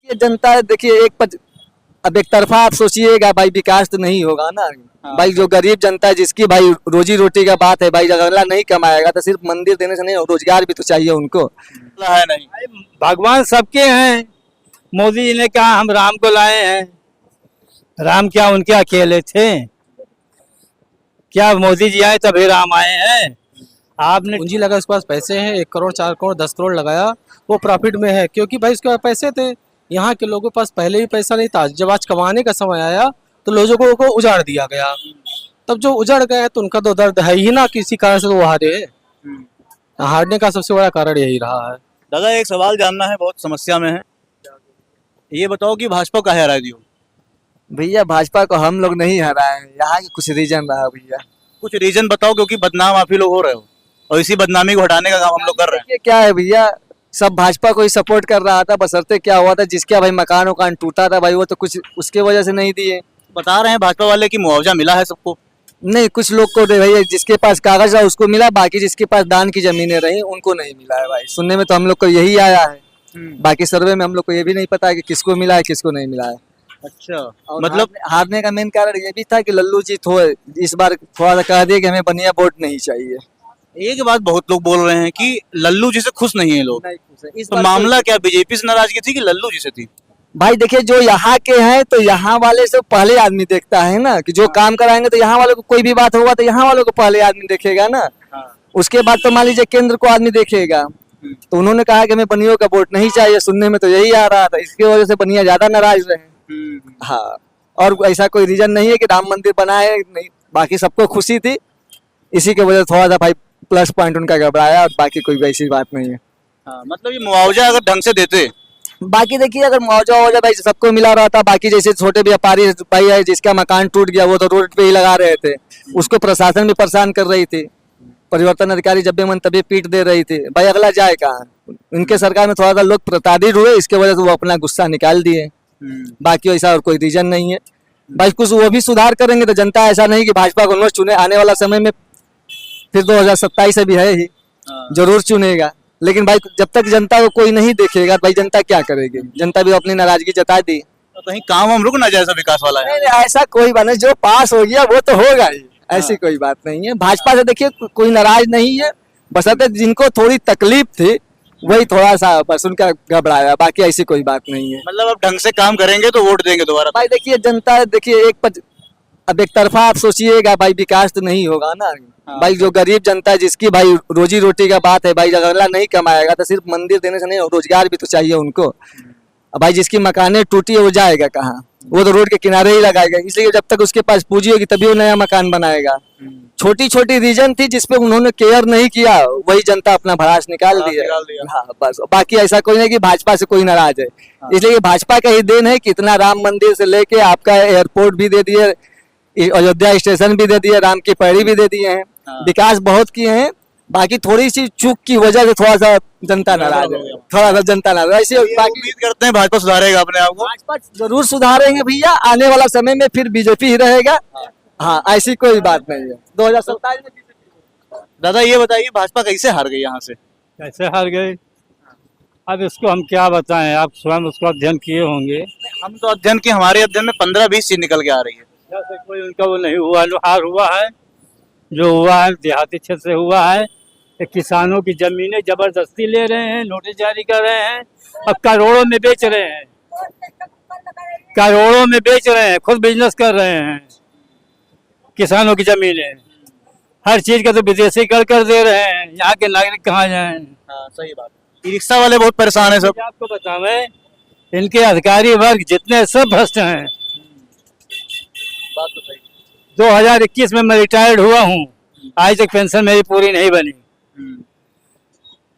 ये जनता देखिए अब एक तरफा आप सोचिएगा भाई, विकास तो नहीं होगा ना। भाई जो गरीब जनता है जिसकी भाई रोजी रोटी का बात है भाई, अगला नहीं कमाएगा तो सिर्फ मंदिर देने से नहीं, रोजगार भी तो चाहिए उनको। है नहीं। भगवान सबके हैं। मोदी जी ने कहा हम राम को लाए हैं, राम क्या उनके अकेले थे? क्या मोदी जी आए तभी राम आए हैं? आपने पूंजी लगा, उसके पास पैसे हैं, 1 करोड़ 4 करोड़ 10 करोड़ लगाया, वो प्रॉफिट में है क्योंकि भाई उसके पास पैसे थे। यहाँ के लोगों के पास पहले ही पैसा नहीं था, जब आज कमाने का समय आया तो लोगों को उजाड़ दिया गया। तब जो उजड़ गए तो उनका तो दर्द है ही ना, किसी कारण से तो वो हारे। हारने का सबसे बड़ा कारण यही रहा है। दादा एक सवाल जानना है, बहुत समस्या में है, ये बताओ कि भाजपा का हरा दियो। भैया भाजपा को हम लोग नहीं हराए, यहाँ के कुछ रीजन रहा भैया। कुछ रीजन बताओ, क्योंकि बदनाम आप ही लोग हो रहे हो और इसी बदनामी को हटाने का काम हम लोग कर रहे हैं। ये क्या है भैया, सब भाजपा को ही सपोर्ट कर रहा था, बशर्ते क्या हुआ था जिसका भाई मकान वकान टूटा था भाई, वो तो कुछ उसके वजह से नहीं दिए। बता रहे हैं भाजपा वाले कि मुआवजा मिला है सबको। नहीं, कुछ लोग को दे भैया, जिसके पास कागज है उसको मिला, बाकी जिसके पास दान की जमीनें रही उनको नहीं मिला है भाई। सुनने में तो हम लोग को यही आया है, बाकी सर्वे में हम लोग को ये भी नहीं पता है कि किसको मिला है किसको नहीं मिला है। अच्छा, मतलब हारने का मेन कारण ये भी था कि लल्लू जी इस बार थोड़ा सा कह दिए कि हमें बढ़िया वोट नहीं चाहिए। एक बात बहुत लोग बोल रहे हैं कि लल्लू जी से खुश नहीं है लोग। तो मामला क्या बीजेपी से नाराजगी थी कि लल्लू जी से थी? भाई देखिए, जो यहाँ के हैं तो यहाँ वाले से पहले आदमी देखता है ना, कि जो काम कराएंगे तो यहाँ वालों को कोई भी बात होगा तो यहाँ वालों को पहले आदमी देखेगा ना। उसके बाद तो मान लीजिए केंद्र को आदमी देखेगा। तो उन्होंने कहा कि हमें बनियों का वोट नहीं चाहिए, सुनने में तो यही आ रहा था, इसकी वजह से बनिया ज्यादा नाराज रहे। हाँ, और ऐसा कोई रीजन नहीं है कि राम मंदिर बनाए नहीं, बाकी सबको खुशी थी, इसी के वजह से थोड़ा सा भाई प्लस पॉइंट उनका घबराया, और बाकी कोई वैसी बात नहीं है। मतलब ये मुआवजा अगर ढंग से देते, बाकी देखिए अगर मुआवजा भाई सबको मिला रहा था, बाकी जैसे छोटे व्यापारी भाई है जिसका मकान टूट गया वो तो रोड पे ही लगा रहे थे, उसको प्रशासन भी परेशान कर रही थी, परिवर्तन अधिकारी जब भी मन तभी पीट दे रही थी, भाई अगला जाए कहाँ। उनके सरकार में थोड़ा सा लोग प्रताड़ित हुए, इसके वजह से वो अपना गुस्सा निकाल दिए, बाकी ऐसा और कोई रीजन नहीं है। भाई कुछ वो भी सुधार करेंगे तो जनता ऐसा नहीं कि भाजपा को न चुने, आने वाला समय में फिर 2027 भी है ही, जरूर चुनेगा। लेकिन भाई जब तक जनता को कोई नहीं देखेगा भाई जनता क्या करेगी, जनता भी अपनी नाराजगी जता दी। तो कहीं काम हम रुक ना जाए, ऐसा विकास वाला है। नहीं, ऐसा कोई बात नहीं, जो पास हो गया वो तो होगा ही, ऐसी कोई बात नहीं है। भाजपा से देखिए कोई नाराज नहीं है, बशर्ते जिनको थोड़ी तकलीफ थी वही थोड़ा सा बस उनका घबराया, बाकी ऐसी कोई बात नहीं है। मतलब अब ढंग से काम करेंगे तो वोट देंगे दोबारा। भाई देखिए जनता देखिए अब एक तरफा आप सोचिएगा भाई, विकास तो नहीं होगा ना। भाई जो गरीब जनता है जिसकी भाई रोजी रोटी का बात है भाई, अगला नहीं कमाएगा तो सिर्फ मंदिर देने से नहीं, रोजगार भी तो चाहिए उनको। भाई जिसकी मकानें टूटी है वो जाएगा कहाँ, वो तो रोड के किनारे ही लगाएगा, इसलिए जब तक उसके पास पूंजी होगी तभी वो नया मकान बनाएगा। छोटी छोटी रीजन थी जिसपे उन्होंने केयर नहीं किया, वही जनता अपना भड़ास निकाल दिया। हाँ बस, बाकी ऐसा कोई नहीं कि भाजपा से कोई नाराज है। इसलिए भाजपा का ही देन है कि इतना राम मंदिर से लेके आपका एयरपोर्ट भी दे दिए, अयोध्या स्टेशन भी दे दिए, राम की पैड़ी भी दे दिए हैं, विकास बहुत किए हैं। बाकी थोड़ी सी चूक की वजह से थोड़ा सा जनता नाराज है, थोड़ा सा जनता नाराज। ऐसे बाकी उम्मीद करते हैं भाजपा सुधारेगा अपने आप को। भाजपा जरूर सुधारेंगे भैया, आने वाला समय में फिर बीजेपी ही रहेगा। हाँ, ऐसी कोई बात नहीं है। 2027 में दादा ये बताइए भाजपा कैसे हार गई यहाँ से? कैसे हार गए? अब इसको हम क्या बताएं, आप स्वयं उसको अध्ययन किए होंगे। हम तो अध्ययन की, हमारे अध्ययन में 15-20 चीज निकल के आ रही है। जैसे कोई उनका वो नहीं हुआ, जो हार हुआ है, जो हुआ है देहाती क्षेत्र से हुआ है। किसानों की जमीनें जबरदस्ती ले रहे हैं, नोटिस जारी कर रहे हैं और करोड़ों में बेच रहे हैं, करोड़ों में बेच रहे हैं, खुद बिजनेस कर रहे हैं। किसानों की जमीनें, हर चीज का तो विदेशी कर दे रहे हैं, यहाँ के नागरिक कहाँ जाएं? हाँ सही बात। ई रिक्शा वाले बहुत परेशान है सब। आपको बतावें, इनके अधिकारी वर्ग जितने सब भ्रष्ट हैं। बात तो सही। 2021 में मैं रिटायर्ड हुआ हूँ, आज तक पेंशन मेरी पूरी नहीं बनी,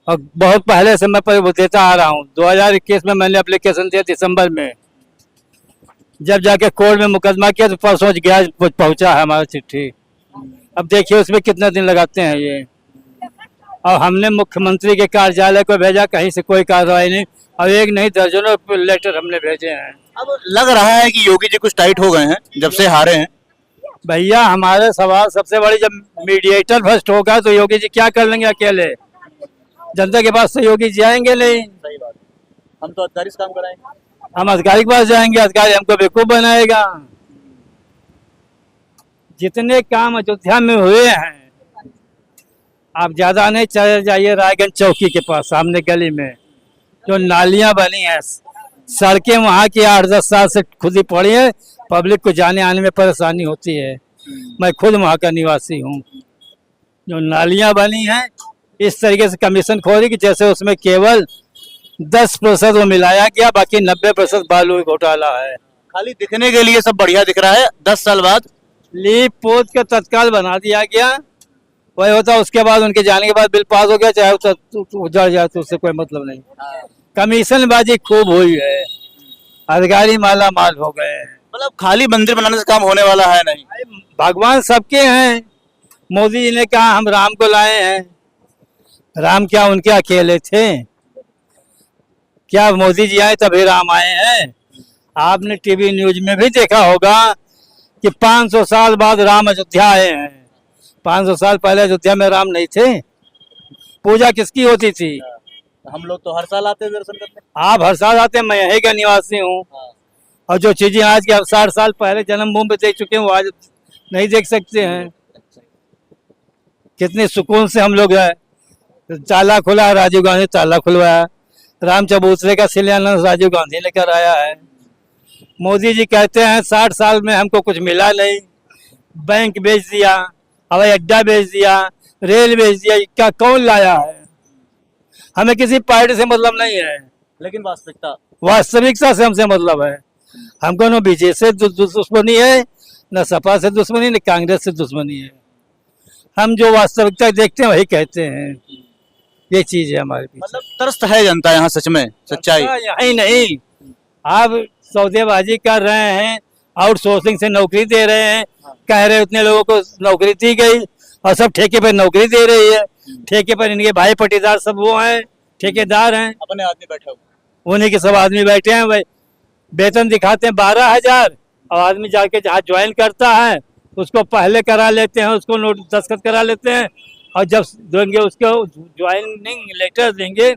और बहुत पहले से मैं देता आ रहा हूँ। 2021 में मैंने एप्लीकेशन दिया दिसंबर में, जब जाके कोर्ट में मुकदमा किया तो परसों गया पहुंचा है हमारा चिट्ठी। अब देखिए उसमें कितने दिन लगाते हैं ये। और हमने मुख्यमंत्री के कार्यालय को भेजा, कहीं से कोई कार्रवाई नहीं, और एक नहीं दर्जनों लेटर हमने भेजे हैं। अब लग रहा है कि योगी जी कुछ टाइट हो गए हैं जब से हारे हैं। भैया हमारे सवाल सबसे बड़ी, जब मीडिएटर भ्रष्ट होगा तो योगी जी क्या कर लेंगे अकेले? जनता के पास तो योगी जी आएंगे नहीं। सही बात। हम तो अधिकारी से काम कराएंगे। हम अधिकारी के पास जाएंगे, अधिकारी हमको बेवकूफ बनाएगा। जितने काम अयोध्या में हुए हैं, आप ज्यादा नहीं चले जाइए रायगंज चौकी के पास, सामने गली में जो नालियां बनी हैं, सड़कें वहाँ की 8-10 साल से खुद ही पड़ी है, पब्लिक को जाने आने में परेशानी होती है। मैं खुद वहाँ का निवासी हूँ। जो नालियां बनी हैं इस तरीके से कमीशन खोरी कि जैसे उसमें केवल 10% वो मिलाया गया, बाकी 90% बालू घोटाला है। खाली दिखने के लिए सब बढ़िया दिख रहा है, 10 साल बाद लीप पोत के तत्काल बना दिया गया, वही होता उसके बाद उनके जाने के बाद बिल पास हो गया, चाहे उजड़ जाए तो उससे कोई मतलब नहीं। कमीशनबाजी खूब हुई है, अधिकारी माला माल हो गए हैं। मतलब खाली मंदिर बनाने से काम होने वाला है नहीं। भगवान सबके हैं। मोदी जी ने कहा हम राम को लाए हैं, राम क्या उनके अकेले थे? क्या मोदी जी आए तभी राम आए हैं? आपने टीवी न्यूज में भी देखा होगा कि 500 साल बाद राम अयोध्या आए हैं। 500 साल पहले अयोध्या में राम नहीं थे। पूजा किसकी होती थी? हम लोग तो हर साल आते हैं दर्शन करने। आप हर साल आते हैं, मैं यहीं का निवासी हूँ। और जो चीजें आज के 60 साल पहले जन्मभूमि पे देख चुके हैं वो आज नहीं देख सकते हैं। कितने सुकून से हम लोग है, ताला खुला, राजीव गांधी ताला खुलवाया, राम चबूतरे का शिलान्यास राजीव गांधी ने कराया है। मोदी जी कहते हैं 60 साल में हमको कुछ मिला नहीं, बैंक बेच दिया, हवाई अड्डा बेच दिया, रेल बेच दिया, क्या कौन लाया है? हमें किसी पार्टी से मतलब नहीं है, लेकिन वास्तविकता से हमसे मतलब है। हमको न बीजेपी से दुश्मनी है, न सपा से दुश्मनी, न कांग्रेस से दुश्मनी है। हम जो वास्तविकता देखते हैं वही कहते हैं, ये चीज है हमारे पीछे। मतलब तरस है जनता यहाँ, सच में सच्चाई यही नहीं, आप सौदेबाजी कर रहे हैं, आउटसोर्सिंग से नौकरी दे रहे हैं, कह रहे उतने लोगों को नौकरी दी गई और सब ठेके पर नौकरी दे रही है। ठेके पर इनके भाई पटीदार सब वो हैं, ठेकेदार हैं, अपने आदमी बैठे हुए, उन्हीं के सब आदमी बैठे हैं। भाई वेतन दिखाते हैं 12,000 और आदमी जाके जहाँ ज्वाइन करता है उसको पहले करा लेते हैं, उसको नोट दस्तखत करा लेते हैं और जब देंगे उसको ज्वाइनिंग लेटर देंगे,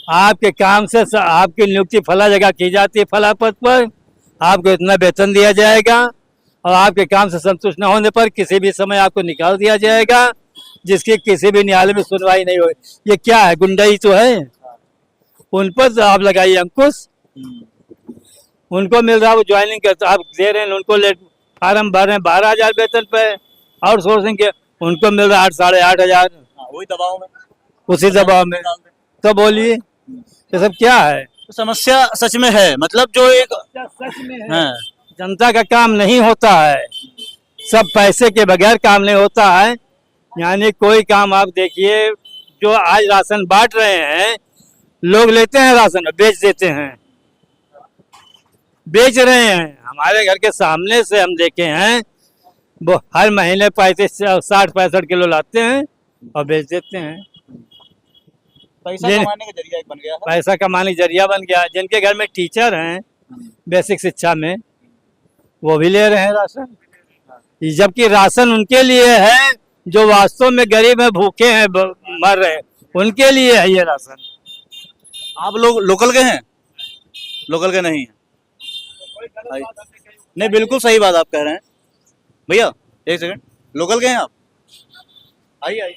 आपके काम से आपकी नियुक्ति फला जगह की जाती है, फला पद पर आपको इतना वेतन दिया जाएगा और आपके काम से संतुष्ट न होने पर किसी भी समय आपको निकाल दिया जाएगा, जिसकी किसी भी न्यायालय में सुनवाई नहीं होगी। ये क्या है? गुंडाई तो है। उन पर आप लगाइए अंकुश। उनको मिल रहा है, वो ज्वाइनिंग करता, आप दे रहे हैं उनको, फार्म भर रहे हैं 12,000 वेतन पे, आउटसोर्सिंग के उनको मिल रहा है 8-8,500। वही दबाव में, उसी दबाव में। तो बोलिए ये सब क्या है? तो समस्या सच में है, मतलब जो एक सच में है। हाँ। जनता का काम नहीं होता है, सब पैसे के बगैर काम नहीं होता है। यानी कोई काम आप देखिए, जो आज राशन बांट रहे हैं, लोग लेते हैं राशन बेच देते हैं, बेच रहे हैं। हमारे घर के सामने से हम देखे हैं, वो हर महीने 60-65 किलो लाते हैं और बेच देते हैं। पैसा कमाने का जरिया बन गया है। पैसा कमाने का जरिया बन गया। जिनके घर में टीचर हैं बेसिक शिक्षा में, वो भी ले रहे हैं राशन, जबकि राशन उनके लिए है जो वास्तव में गरीब है, भूखे हैं, मर रहे हैं, उनके लिए है ये राशन। आप लोग लोकल के हैं? लोकल के नहीं हैं। नहीं, बिल्कुल सही बात आप कह रहे हैं भैया। एक सेकंड, लोकल के हैं आप? आइए आइए।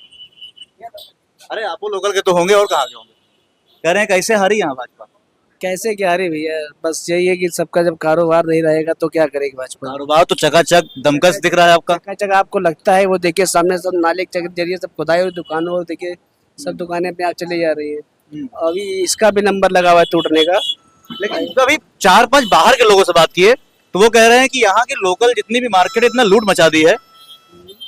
अरे आप लोकल के तो होंगे, और कहाँ के होंगे? कह रहे हैं कैसे हारी यहाँ भाजपा? कैसे क्या रही भैया, बस यही है कि सबका जब कारोबार नहीं रहेगा तो क्या करेगी भाजपा। कारोबार तो चकाचक दमकस दिख रहा है आपका। चकाचक आपको लगता है, वो देखिए सामने सब नाले के जरिए सब खुदाई और दुकानों, और देखिए सब दुकानें पे आप चली जा रही है। अभी इसका भी नंबर लगा हुआ है टूटने का। लेकिन अभी 4-5 बाहर के लोगों से बात किए तो वो कह रहे हैं कि यहाँ की लोकल जितनी भी मार्केट इतना लूट मचा दी है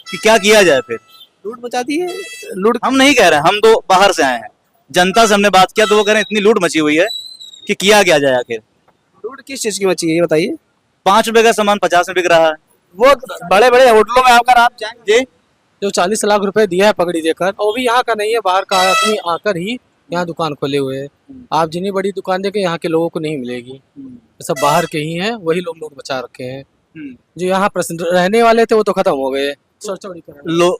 कि क्या किया जाए। फिर लूट मचा दी है। लूट हम नहीं कह रहे हैं, हम तो बाहर से आए हैं, जनता से हमने बात किया तो वो कह रहे हैं इतनी लूट मची हुई है कि किया क्या जाए आखिर। लूट किस चीज की मची है ये बताइए। 5 रुपए का सामान 50 में बिक रहा है। वो बड़े बड़े होटलों में आकर आप जाएंगे, जो 40 लाख रुपए दिया है पगड़ी देकर, वो भी यहाँ का नहीं है, बाहर का आदमी आकर ही यहाँ दुकान खोले हुए है। आप जितनी बड़ी दुकान देखें यहाँ के लोगों को नहीं मिलेगी, सब बाहर के ही हैं, वही लोग लूट बचा रखे हैं। जो यहाँ रहने वाले थे वो तो खत्म हो गए।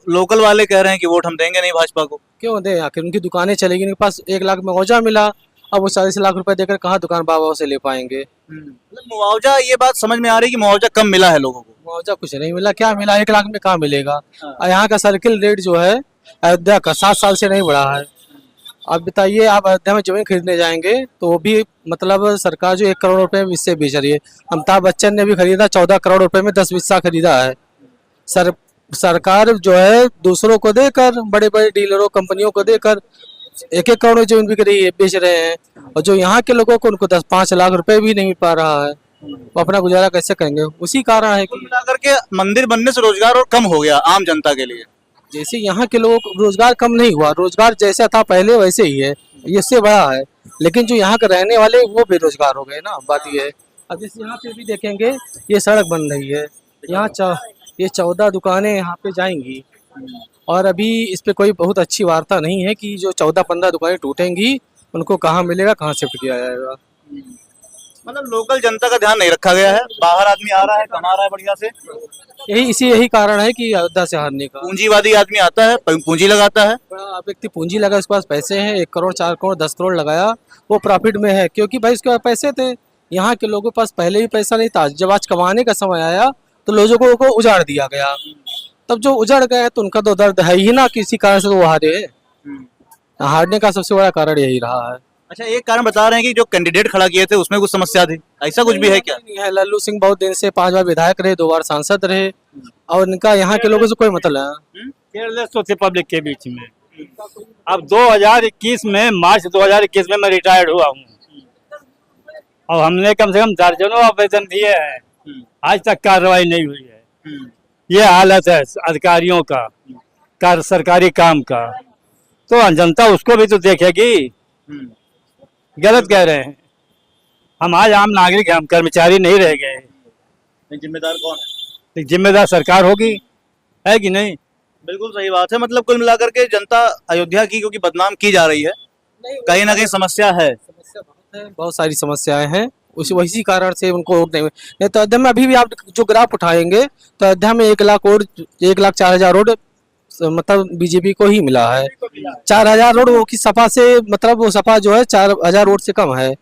लोकल वाले कह रहे हैं कि वोट हम देंगे नहीं भाजपा को। क्यों दे? आखिर उनकी दुकानें चलेगी, उनके पास 1 लाख में मुआवजा मिला, अब वो 40 लाख रुपए देकर कहाँ दुकान बाबा से ले पाएंगे। मतलब मुआवजा, ये बात समझ में आ रही है कि मुआवजा कम मिला है लोगों को। मुआवजा कुछ नहीं मिला, क्या मिला, 1 लाख में कहाँ मिलेगा। और यहाँ का सर्किल रेट जो है अयोध्या का 7 साल से नहीं बढ़ा है। आप बताइए, आप अयोध्या में जमीन खरीदने जाएंगे तो वो भी मतलब सरकार जो 1 करोड़ रुपए में इससे बेच रही है। अमिताभ बच्चन ने भी खरीदा 14 करोड़ रुपए में 10 हिस्सा खरीदा है। सरकार जो है दूसरों को देकर, बड़े बड़े डीलरों कंपनियों को देकर 1-1 करोड़ में जमीन बिक रही है, बेच रहे हैं। और जो यहाँ के लोगों को, उनको 10-5 लाख रुपए भी नहीं मिल पा रहा है, वो अपना गुजारा कैसे करेंगे। उसी कारण है कुल कि मिलाकर के मंदिर बनने से रोजगार और कम हो गया आम जनता के लिए। जैसे यहाँ के लोगों को रोजगार कम नहीं हुआ, रोजगार जैसा था पहले वैसे ही है, इससे बड़ा है। लेकिन जो यहाँ के रहने वाले वो बेरोजगार हो गए ना, बात ये है। अब जैसे यहाँ पे भी देखेंगे, ये सड़क बन रही है, यहाँ ये 14 दुकानें यहाँ पे जाएंगी, और अभी इस पे कोई बहुत अच्छी वार्ता नहीं है कि जो 14-15 दुकानें टूटेंगी उनको कहाँ मिलेगा, कहाँ शिफ्ट किया जाएगा। मतलब लोकल जनता का ध्यान नहीं रखा गया है, बाहर आदमी आ रहा है, कमा रहा है बढ़िया से। यही कारण है कि अयोध्या से हारने का। पूंजीवादी आदमी आता है, पूंजी लगाता है। बड़ा व्यक्ति पूंजी लगा, उसके पास पैसे हैं, 1 करोड़ 4 करोड़ 10 करोड़ लगाया, वो प्रॉफिट में है, क्योंकि भाई उसके पास पैसे थे। यहाँ के लोगों के पास पहले ही पैसा नहीं था, जब आज कमाने का समय आया तो लोगों को उजाड़ दिया गया। तब जो उजड़ गए तो उनका तो दर्द है ही ना, किसी कारण से तो वो हारे। हारने का सबसे बड़ा कारण यही रहा है। अच्छा, एक कारण बता रहे हैं कि जो कैंडिडेट खड़ा किए थे उसमें कुछ समस्या थी, ऐसा कुछ भी है क्या? नहीं है, लल्लू सिंह बहुत दिन से 5 बार विधायक रहे, 2 बार सांसद रहे, और इनका यहाँ के लोगों से कोई मतलब है। केयरलेस होते पब्लिक के बीच में। अब 2021 में, मार्च 2021 में मैं रिटायर्ड हुआ हूँ, और हमने कम से कम दर्जनों आवेदन दिए हैं, आज तक कार्रवाई नहीं हुई है। ये हालत है अधिकारियों का सरकारी काम का, तो जनता उसको भी तो देखेगी। गलत कह रहे हैं, हम आज आम नागरिक हैं, हम कर्मचारी नहीं रह गए। जिम्मेदार कौन है? जिम्मेदार सरकार होगी, है कि नहीं? बिल्कुल सही बात है। मतलब कुल मिलाकर के जनता अयोध्या की क्योंकि बदनाम की जा रही है, कहीं ना कहीं समस्या है। समस्या बहुत है, बहुत सारी समस्याएं हैं, उसी कारण से उनको वोट नहीं तो अयोध्या में अभी भी आप जो ग्राफ उठाएंगे तो अयोध्या में 1 लाख वोट, 1,04,000 वोट मतलब बीजेपी को ही मिला है। 4,000 वोट वो की सपा से, मतलब वो सपा जो है 4,000 वोट से कम है।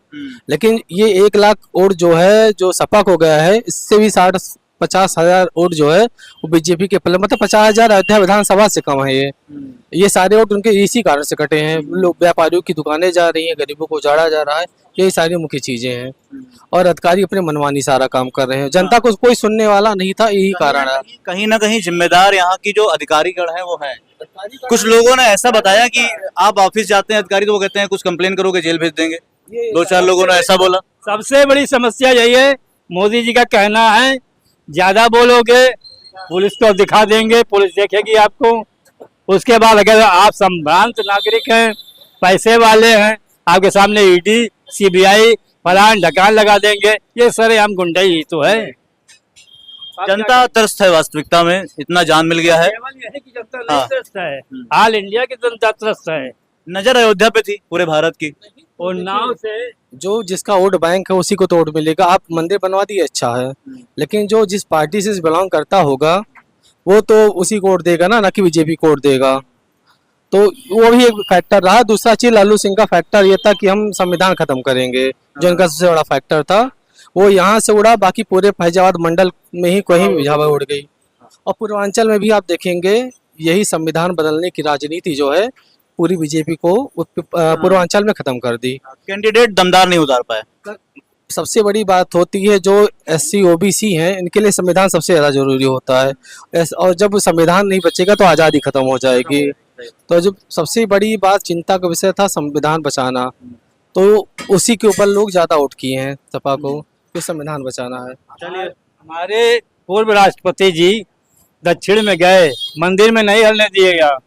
लेकिन ये 1 लाख वोट जो है जो सपा को गया है, इससे भी 50,000 वोट जो है वो बीजेपी के पल्ले, मतलब 50,000 अयोध्या विधानसभा से कम है। ये सारे वोट उनके इसी कारण से कटे हैं। लोग, व्यापारियों की दुकानें जा रही हैं, गरीबों को उजाड़ा जा रहा है, यही सारी मुख्य चीजें हैं। और अधिकारी अपने मनमानी सारा काम कर रहे हैं, जनता को कोई सुनने वाला नहीं था, यही कारण है। कहीं ना कहीं जिम्मेदार यहाँ की जो अधिकारीगण है वो है। कुछ लोगों ने ऐसा बताया कि आप ऑफिस जाते हैं अधिकारी तो वो कहते हैं कुछ कंप्लेन करोगे जेल भेज देंगे, 2-4 लोगों ने ऐसा बोला। सबसे बड़ी समस्या यही है, मोदी जी का कहना है ज्यादा बोलोगे पुलिस को दिखा देंगे, पुलिस देखेगी आपको। उसके बाद अगर आप संभ्रांत नागरिक हैं, पैसे वाले हैं, आपके सामने ईडी सीबीआई फलान ढकान लगा देंगे। ये सरे हम गुंडे ही तो है। जनता त्रस्त है, वास्तविकता में इतना जान मिल गया है। केवल यही कि जनता नहीं त्रस्त है, ऑल इंडिया की जनता त्रस्त है। नजर अयोध्या पे थी पूरे भारत की, और नाव से जो जिसका वोट बैंक है उसी को तो वोट मिलेगा। आप मंदिर बनवा दिए, अच्छा है, लेकिन जो जिस पार्टी से बिलोंग करता होगा वो तो उसी को वोट देगा ना कि बीजेपी को वोट देगा। तो वो भी एक फैक्टर रहा। दूसरा चीज लल्लू सिंह का फैक्टर ये था कि हम संविधान खत्म करेंगे, जो इनका सबसे बड़ा फैक्टर था। वो यहाँ से उड़ा, बाकी पूरे फैजाबाद मंडल में ही कहीं हवा उड़ गई। और पूर्वांचल में भी आप देखेंगे यही संविधान बदलने की राजनीति जो है पूरी बीजेपी को पूर्वांचल में खत्म कर दी। कैंडिडेट दमदार नहीं उतार पाए। सबसे बड़ी बात होती है जो SC OBC हैं, इनके लिए संविधान सबसे ज्यादा जरूरी होता है। और जब संविधान नहीं बचेगा तो आज़ादी खत्म हो जाएगी। तो जो सबसे बड़ी बात चिंता का विषय था संविधान बचाना, तो उसी के ऊपर लोग ज्यादा वोट किए हैं सपा को कि संविधान बचाना है। चलिए, हमारे पूर्व राष्ट्रपति जी दक्षिण में गए, मंदिर में नहीं हलने दिएगा,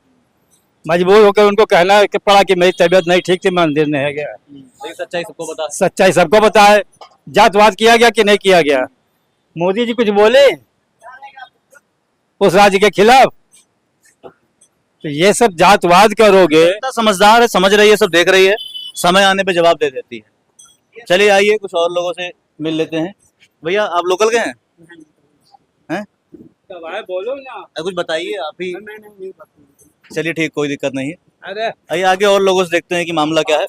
मजबूर होकर उनको कहना पड़ा कि मेरी तबीयत नहीं ठीक थी, मंदिर नहीं गया। सच्चाई सबको बता, सच्चाई सबको पता है। जातवाद किया गया कि नहीं किया गया? मोदी जी कुछ बोले उस राज्य के खिलाफ? तो ये सब जातवाद करोगे। जनता समझदार है, समझ रही है, सब देख रही है, समय आने पे जवाब दे देती है। चलिए आइए कुछ और लोगों से मिल लेते हैं। भैया आप लोकल के हैं? बोलो ना, कुछ बताइए आप ही। चलिए ठीक, कोई दिक्कत नहीं है। अरे आइए आगे और लोगों से देखते हैं कि मामला क्या है।